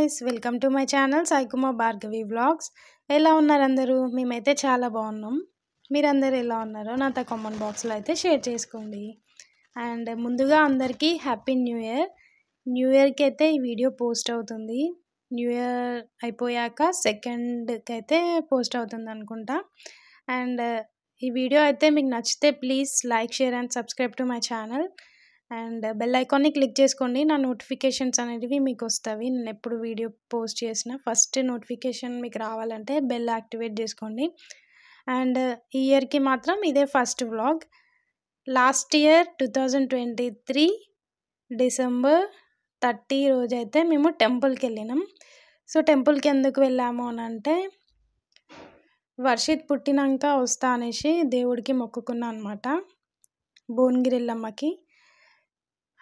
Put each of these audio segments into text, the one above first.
Guys, welcome to my channel సాయికుమ Bhargavi vlogs. ఎలా ఉన్నారు అందరూ? మేమైతే చాలా బాగున్నాం. మీరందరూ ఎలా ఉన్నారో నాతో కామెంట్ బాక్స్లో అయితే షేర్ చేసుకోండి. అండ్ ముందుగా అందరికీ హ్యాపీ న్యూ ఇయర్. న్యూ ఇయర్కి అయితే ఈ వీడియో పోస్ట్ అవుతుంది. న్యూ ఇయర్ అయిపోయాక సెకండ్కి అయితే పోస్ట్ అవుతుంది అనుకుంటా. అండ్ ఈ వీడియో అయితే మీకు నచ్చితే please like, share and subscribe to my channel. And bell ఐకాన్ని క్లిక్ చేసుకోండి. నా నోటిఫికేషన్స్ అనేటివి మీకు వస్తాయి. నేను ఎప్పుడు వీడియో పోస్ట్ చేసినా ఫస్ట్ నోటిఫికేషన్ మీకు రావాలంటే బెల్ యాక్టివేట్ చేసుకోండి. అండ్ ఈ ఇయర్కి మాత్రం ఇదే first vlog. Last year 2023 December 30 రోజైతే మేము టెంపుల్కి వెళ్ళినాం. సో టెంపుల్కి ఎందుకు వెళ్ళాము అని అంటే, వర్షిత్ పుట్టినాక వస్తా అనేసి దేవుడికి మొక్కుకున్నా అనమాట. భువనగిరి ఎల్లమ్మకి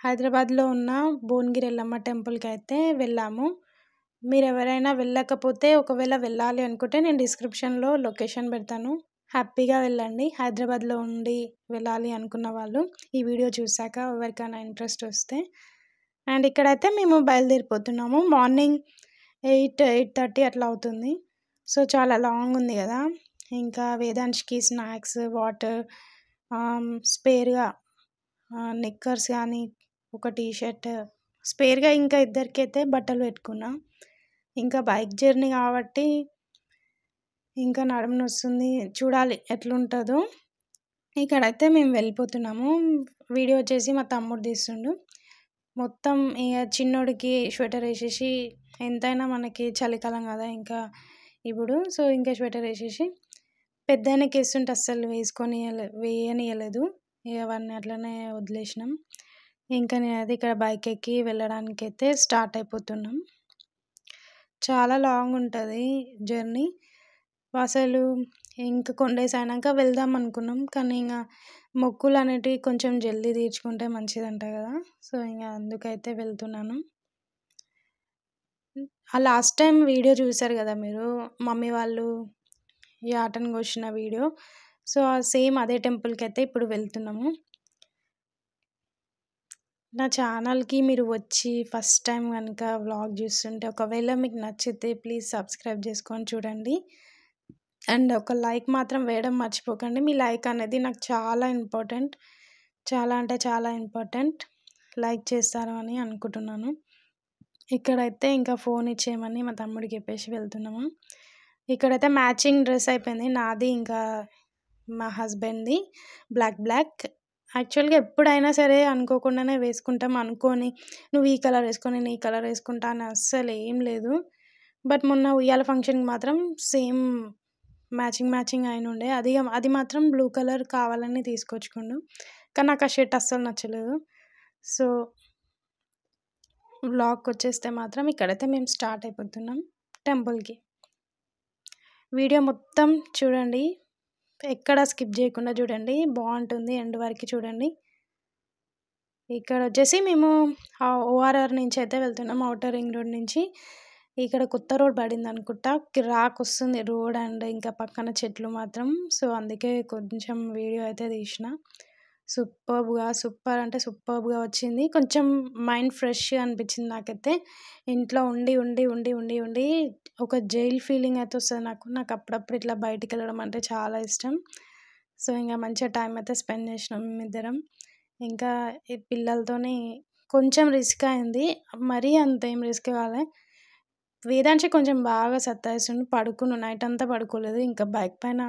హైదరాబాద్లో ఉన్న భువనగిరి ఎల్లమ్మ టెంపుల్కి అయితే వెళ్ళాము. మీరు ఎవరైనా వెళ్ళకపోతే, ఒకవేళ వెళ్ళాలి అనుకుంటే నేను డిస్క్రిప్షన్లో లొకేషన్ పెడతాను. హ్యాపీగా వెళ్ళండి. హైదరాబాద్లో ఉండి వెళ్ళాలి అనుకున్న వాళ్ళు ఈ వీడియో చూశాక ఎవరికైనా ఇంట్రెస్ట్ వస్తే. అండ్ ఇక్కడైతే మేము బయలుదేరిపోతున్నాము. మార్నింగ్ 8-8:30 అట్లా అవుతుంది. సో చాలా లాంగ్ ఉంది కదా. ఇంకా వేదాంశ్కి స్నాక్స్, వాటర్, స్పేర్గా నిక్కర్స్ కానీ, ఒక టీషర్ట్ స్పేర్గా, ఇంకా ఇద్దరికైతే బట్టలు పెట్టుకున్నా. ఇంకా బైక్ జర్నీ కాబట్టి ఇంకా నడుము వస్తుంది, చూడాలి ఎట్లుంటుందో. ఇక్కడైతే మేము వెళ్ళిపోతున్నాము. వీడియో వచ్చేసి మా తమ్ముడు తీస్తుండు. మొత్తం ఇక చిన్నోడికి స్వెటర్ వేసేసి, ఎంతైనా మనకి చలికాలం కదా ఇంకా ఇప్పుడు, సో ఇంకా స్వెటర్ వేసేసి పెద్దయినకి వేస్తుంటే అస్సలు వేయనియలేదు. ఇక అవన్నీ అట్లనే వదిలేసినాం. ఇంకా నేనైతే ఇక్కడ బైక్ ఎక్కి వెళ్ళడానికి అయితే స్టార్ట్ అయిపోతున్నాం. చాలా లాంగ్ ఉంటుంది జర్నీ. అసలు ఇంకా కొన్ని డేస్ అయినాక వెళ్దాం అనుకున్నాం, కానీ ఇంకా మొక్కులు అనేటివి కొంచెం జల్దీ తీర్చుకుంటే మంచిదంట కదా. సో ఇంకా అందుకైతే వెళ్తున్నాను. ఆ లాస్ట్ టైం వీడియో చూశారు కదా మీరు, మమ్మీ వాళ్ళు యాటను కోసిన వీడియో. సో సేమ్ అదే టెంపుల్కి అయితే ఇప్పుడు వెళ్తున్నాము. నా ఛానల్కి మీరు వచ్చి ఫస్ట్ టైం కనుక వ్లాగ్ చూస్తుంటే, ఒకవేళ మీకు నచ్చితే ప్లీజ్ సబ్స్క్రైబ్ చేసుకొని చూడండి. అండ్ ఒక లైక్ మాత్రం వేయడం మర్చిపోకండి. మీ లైక్ అనేది నాకు చాలా ఇంపార్టెంట్, చాలా అంటే చాలా ఇంపార్టెంట్. లైక్ చేస్తారు అని అనుకుంటున్నాను. ఇక్కడైతే ఇంకా ఫోన్ ఇచ్చేయమని మా తమ్ముడికి చెప్పేసి వెళ్తున్నాము. ఇక్కడైతే మ్యాచింగ్ డ్రెస్ అయిపోయింది నాది, ఇంకా మా హస్బెండ్ది. బ్లాక్ యాక్చువల్గా ఎప్పుడైనా సరే అనుకోకుండానే వేసుకుంటాం. అనుకొని నువ్వు ఈ కలర్ వేసుకొని నేను ఈ కలర్ వేసుకుంటా అని అస్సలు ఏం లేదు. బట్ మొన్న ఉయ్యాల ఫంక్షన్కి మాత్రం సేమ్ మ్యాచింగ్ అయిన ఉండే. అది మాత్రం బ్లూ కలర్ కావాలని తీసుకొచ్చుకుండు, కానీ నాకు ఆ షర్ట్ అస్సలు నచ్చలేదు. సో వ్లాగ్కి వచ్చేస్తే మాత్రం ఇక్కడైతే మేము స్టార్ట్ అయిపోతున్నాం టెంపుల్కి. వీడియో మొత్తం చూడండి, ఎక్కడ స్కిప్ చేయకుండా చూడండి, బాగుంటుంది. ఎండ్ వరకు చూడండి. ఇక్కడ వచ్చేసి మేము ఓఆర్ఆర్ నుంచి అయితే వెళ్తున్నాం, ఔటర్ రింగ్ రోడ్ నుంచి. ఇక్కడ కొత్త రోడ్ పడింది అనుకుంటా, కిరాక్ వస్తుంది రోడ్. అండ్ ఇంకా పక్కన చెట్లు మాత్రం. సో అందుకే కొంచెం వీడియో అయితే తీసిన. సూపర్గా వచ్చింది. కొంచెం మైండ్ ఫ్రెష్గా అనిపించింది నాకైతే. ఇంట్లో ఉండి ఒక జైల్ ఫీలింగ్ అయితే వస్తుంది నాకు అప్పుడప్పుడు ఇట్లా బయటికి వెళ్ళడం అంటే చాలా ఇష్టం. సో ఇంకా మంచిగా టైం అయితే స్పెండ్ చేసినాం మేమిద్దరం. ఇంకా ఈ పిల్లలతోని కొంచెం రిస్క్ అయింది, మరీ అంత ఏం రిస్క్ కాలే. వేదాంశ కొంచెం బాగా సతాయిస్తుండు, నైట్ అంతా పడుకోలేదు. ఇంకా బైక్ పైన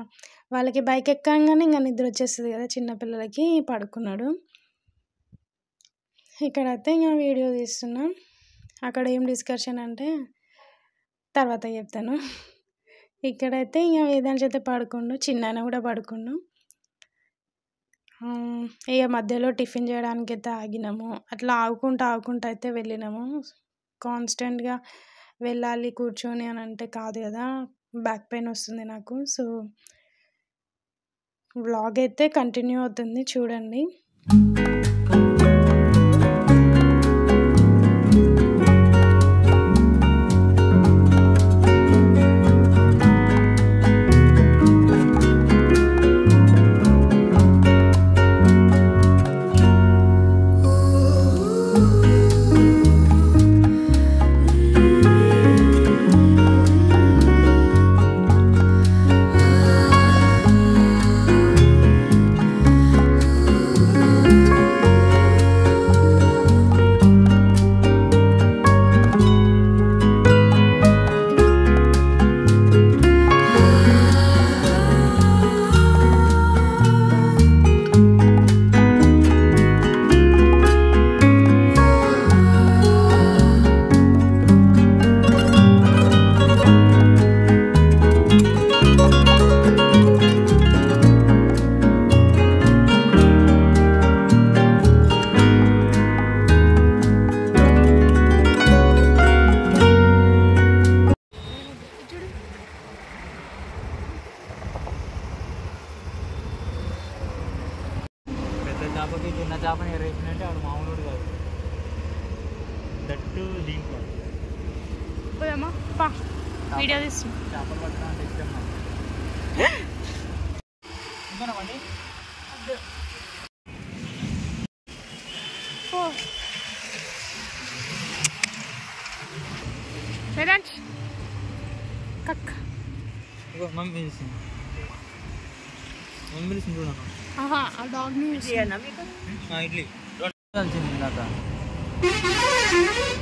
వాళ్ళకి బైక్ ఎక్కగానే ఇంకా నిద్ర వచ్చేస్తుంది కదా చిన్నపిల్లలకి, పడుకున్నాడు. ఇక్కడైతే ఇంకా వీడియో తీస్తున్నాం. అక్కడ ఏం డిస్కషన్ అంటే తర్వాత చెప్తాను. ఇక్కడైతే ఇంకా వేదాంశ అయితే పడుకుండు, చిన్న కూడా పడుకుండు. ఇక మధ్యలో టిఫిన్ చేయడానికి అయితే ఆగినాము. అట్లా ఆగుకుంటా అయితే వెళ్ళినాము. కాన్స్టెంట్గా వెళ్ళాలి కూర్చొని అని అంటే కాదు కదా, బ్యాక్ పెయిన్ వస్తుంది నాకు. సో వ్లాగ్ అయితే కంటిన్యూ అవుతుంది, చూడండి. కాకపోతే చిన్న చేపని ఎర్రేసినట్టే వాడు మామూలు కాదు. దట్టు దీంట్లో వీడియో తీస్తున్నా. చేపలు పట్టడం అంటే ఇష్టం నాకు. ఇంకోనండి మమ్మీ పిలుస్తుంది. మమ్మీ పిలుస్తుంది చూడను. ఇడ్లీ కలిసింది ఇందాక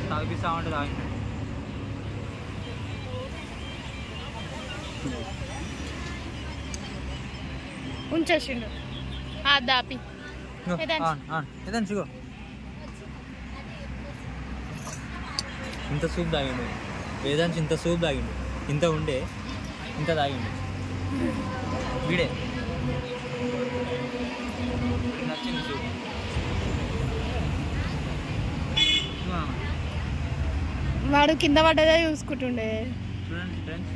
తాగిపిస్తా ఉంటే తాగింది. ఉంచేసిండు దాపి ఏదండి చూగో. ఇంత సూప్ తాగిండు వేదాంశ్, ఇంత సూప్ తాగిండు. ఇంత ఉండే ఇంత తాగిండు వీడే. నచ్చింది సూప్. వాడు కింద పడ్డదే చూసుకుంటుండే. చూడండి ఫ్రెండ్స్,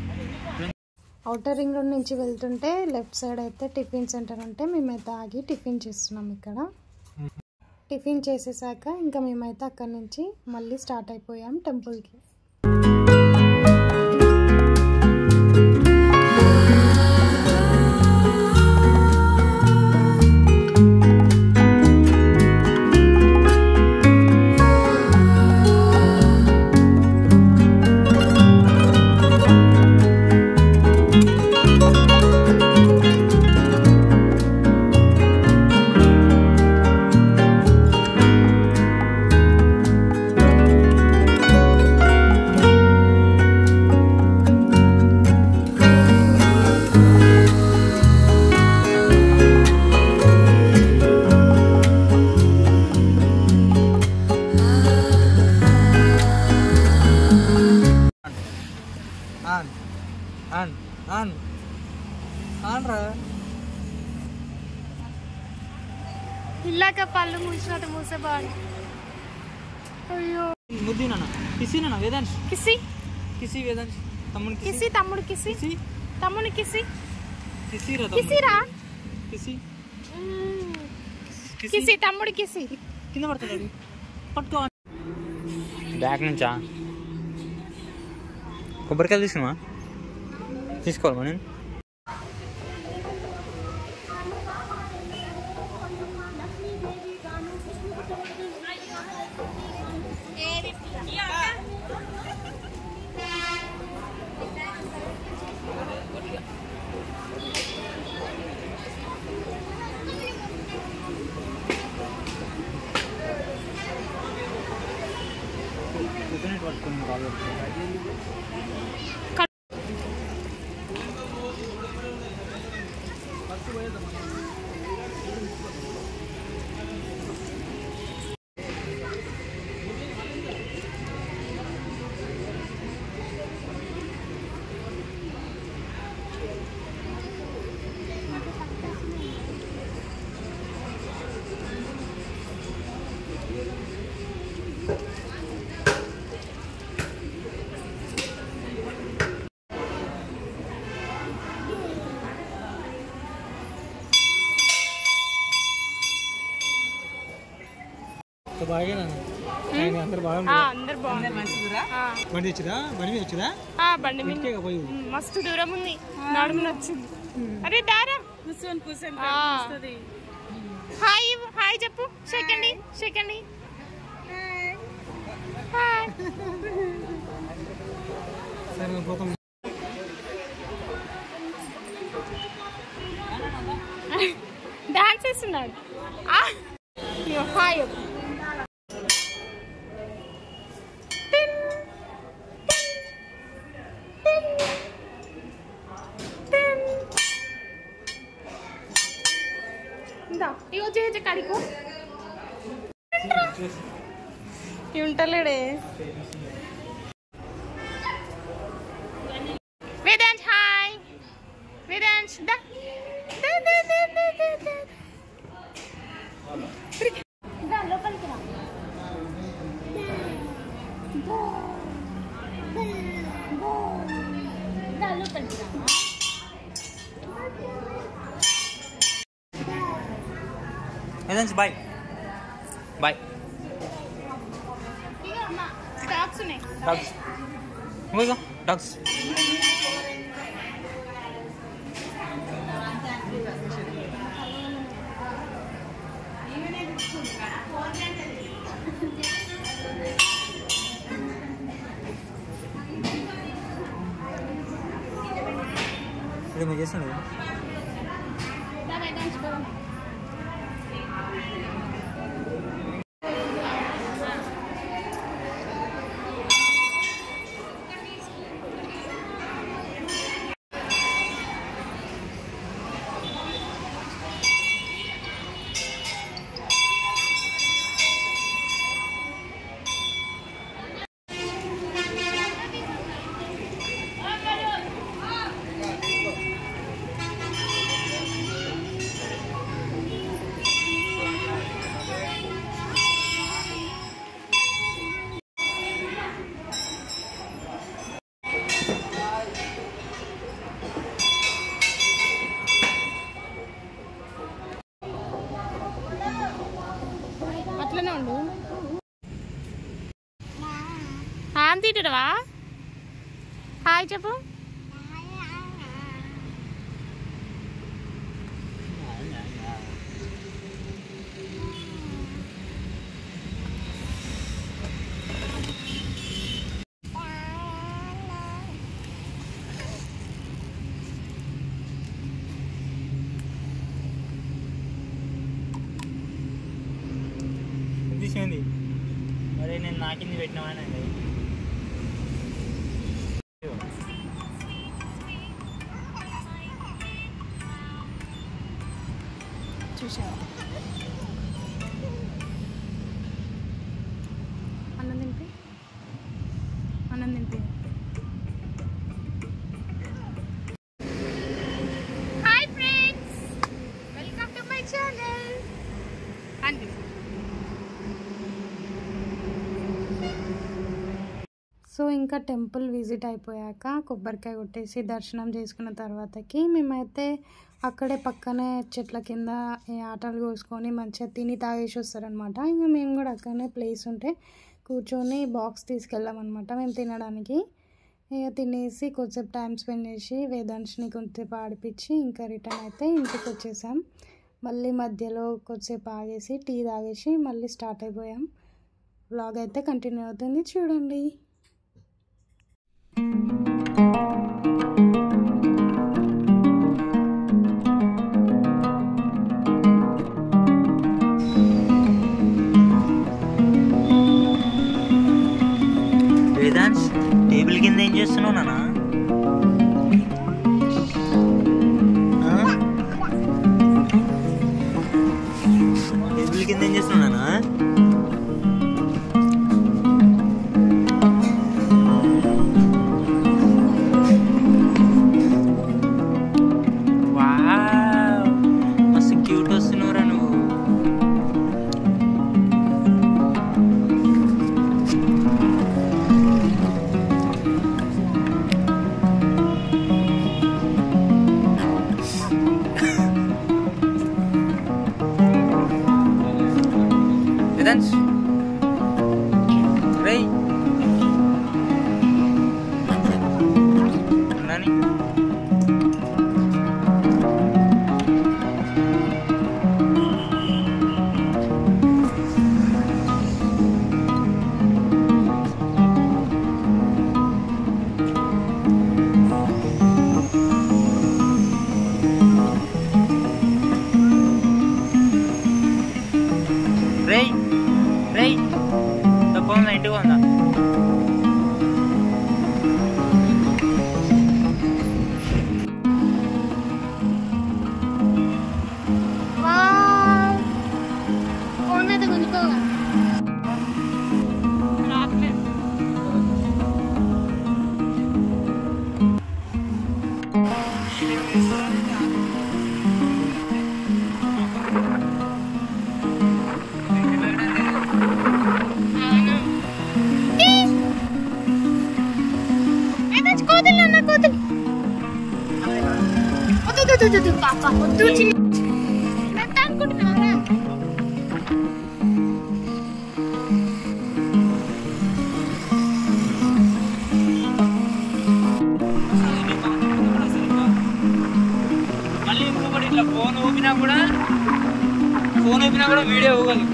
ఔటర్ రింగ్ రోడ్ నుంచి వెళ్తుంటే లెఫ్ట్ సైడ్ అయితే టిఫిన్ సెంటర్ ఉంటే మేమైతే ఆగి టిఫిన్ చేస్తున్నాం. ఇక్కడ టిఫిన్ చేసేసాక ఇంకా మేమైతే అక్కడి నుంచి మళ్ళీ స్టార్ట్ అయిపోయాం టెంపుల్కి. ఇల్లాక పళ్ళు మూసినట్టు మూసేబాడు. అయ్యో ముద్దినా కిసినా వేదాంశ్, కిసి కిసి వేదాంశ్, తమ్ముడు కిసి, తమ్ముడు కిసి, తమ్ముడు కిసి, కిసిరా కిసిరా కిసి కిసి, తమ్ముడు కిసి. కింద పడుతుంది పట్టుకో. బ్యాగ్ నుంచా కొబ్బరికాయలు తీసుకున్నా తీసుకోవాలి మనం. అందరు బండి మస్తు దూరం ఉంది, నడుమున వచ్చింది. అరే దారా హాయ్ హాయ్ చెప్పు. సెకండ్ సెకండ్ డాన్స్ చేస్తున్నాడు. హాయ్ ఇగో చేసే కడికో ఉంటలేడే. వేదాంశ్ హాయ్ వేదాంశ్ దా లోపలికి రా. లోపలికి రా. వేదాంశ్ బాయ్ బాయ్. డాగ్స్ ఇగో డాగ్స్. ఇది మీరు చేస్తుంది అట్లనే ఉండు. తీటవా హాయ్ చెప్పు. తీసింది మరి నేను నాకింది పెట్టినావానండి. చూసావా అన్నం తింపి అన్నం తింపి. Hi friends, welcome to my channel. అండి సో ఇంకా టెంపుల్ విజిట్ అయిపోయాక కొబ్బరికాయ కొట్టేసి దర్శనం చేసుకున్న తర్వాతకి మేమైతే అక్కడే పక్కనే చెట్ల కింద ఆటలు కోసుకొని మంచిగా తిని తాగేసి వస్తారనమాట. ఇంకా మేము కూడా అక్కడనే ప్లేస్ ఉంటే కూర్చొని బాక్స్ తీసుకెళ్ళామన్నమాట మేము తినడానికి. ఇక తినేసి కొద్దిసేపు టైం స్పెండ్ చేసి వేదాంశ్ని కొద్దిసేపు ఆడిపించి ఇంకా రిటర్న్ అయితే ఇంటికి వచ్చేసాం. మళ్ళీ మధ్యలో కొద్దిసేపు ఆగేసి టీ తాగేసి మళ్ళీ స్టార్ట్ అయిపోయాం. వ్లాగ్ అయితే కంటిన్యూ అవుతుంది, చూడండి. వేదాంశ్ టేబుల్ కింద ఏం చేస్తున్నావు నాన్న? టేబుల్ కింద ఏం చేస్తున్నావు నాన్న? మస్తు క్యూట్ వస్తున్నావురా నువ్వు. వేదాంశ్ రేయ్ నాని రేయ్ రేయ్ తక్కువ ఉందా ఇంటికి ఉందా? ఫోన్ అయితే గుంజుకోగా రాట్లేదు. అనుకుంటున్నారా మళ్ళీ ఇంకొకటి ఇట్లా ఫోన్ ఊపినా కూడా వీడియో ఊగదు.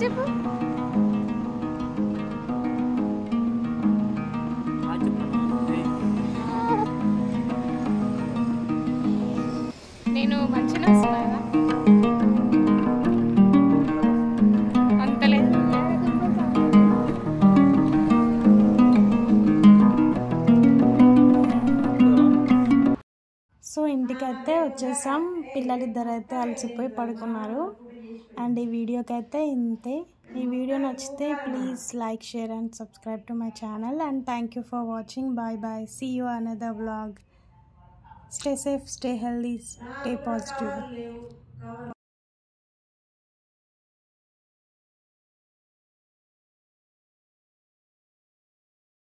చెప్పు. నేను మంచిగా వస్తున్నా కదా అంతలేదు. సో ఇంటికైతే వచ్చేసాం. పిల్లలిద్దరు అయితే అలసిపోయి పడుకున్నారు. అండ్ ఈ వీడియోకి అయితే ఇంతే. ఈ వీడియో నచ్చితే please like, share and subscribe to my channel. And thank you for watching. Bye bye. See you another vlog. Stay safe, stay healthy, stay positive.